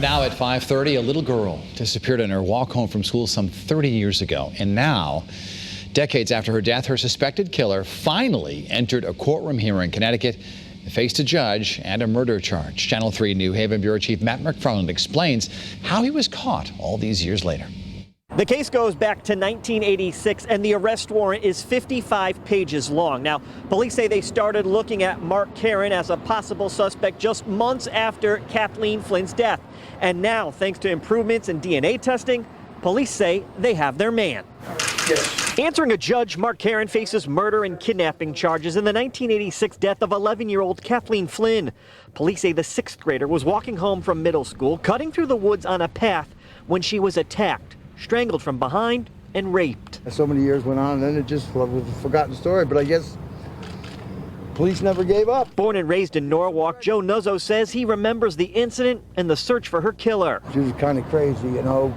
Now at 5:30, a little girl disappeared on her walk home from school some 30 years ago. And now, decades after her death, her suspected killer finally entered a courtroom here in Connecticut and faced a judge and a murder charge. Channel 3 New Haven Bureau Chief Matt McFarland explains how he was caught all these years later. The case goes back to 1986, and the arrest warrant is 55 pages long. Now, police say they started looking at Mark Caron as a possible suspect just months after Kathleen Flynn's death. And now, thanks to improvements in DNA testing, police say they have their man. Yes. Answering a judge, Mark Caron faces murder and kidnapping charges in the 1986 death of 11-year-old Kathleen Flynn. Police say the sixth grader was walking home from middle school, cutting through the woods on a path when she was attacked, strangled from behind, and raped. So many years went on, and then it just was a forgotten story, but I guess police never gave up. Born and raised in Norwalk, Joe Nuzzo says he remembers the incident and the search for her killer. She was kind of crazy, you know,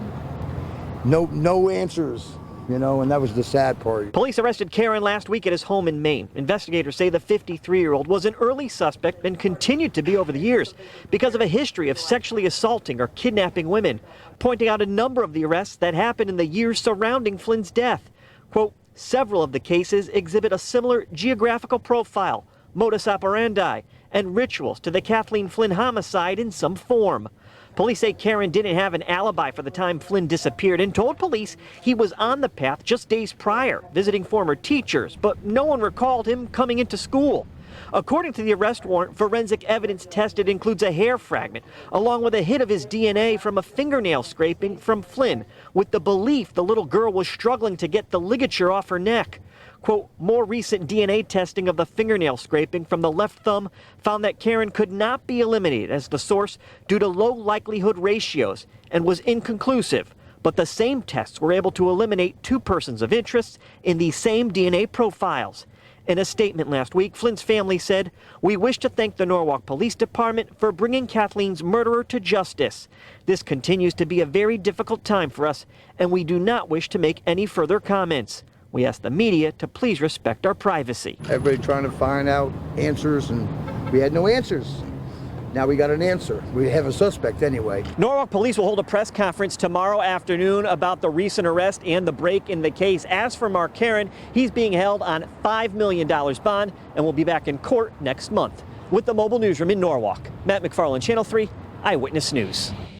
no answers, you know, and that was the sad part. Police arrested Caron last week at his home in Maine. Investigators say the 53-year-old was an early suspect and continued to be over the years because of a history of sexually assaulting or kidnapping women, pointing out a number of the arrests that happened in the years surrounding Flynn's death. Quote, several of the cases exhibit a similar geographical profile, modus operandi, and rituals to the Kathleen Flynn homicide in some form. Police say Caron didn't have an alibi for the time Flynn disappeared and told police he was on the path just days prior, visiting former teachers, but no one recalled him coming into school. According to the arrest warrant, forensic evidence tested includes a hair fragment, along with a hit of his DNA from a fingernail scraping from Flynn, with the belief the little girl was struggling to get the ligature off her neck. Quote, more recent DNA testing of the fingernail scraping from the left thumb found that Caron could not be eliminated as the source due to low likelihood ratios and was inconclusive. But the same tests were able to eliminate two persons of interest in the same DNA profiles. In a statement last week, Flynn's family said, we wish to thank the Norwalk Police Department for bringing Kathleen's murderer to justice. This continues to be a very difficult time for us, and we do not wish to make any further comments. We ask the media to please respect our privacy. Everybody trying to find out answers, and we had no answers. Now we got an answer. We have a suspect anyway. Norwalk police will hold a press conference tomorrow afternoon about the recent arrest and the break in the case. As for Mark Caron, he's being held on $5 million bond and will be back in court next month. With the mobile newsroom in Norwalk, Matt McFarland, Channel 3 Eyewitness News.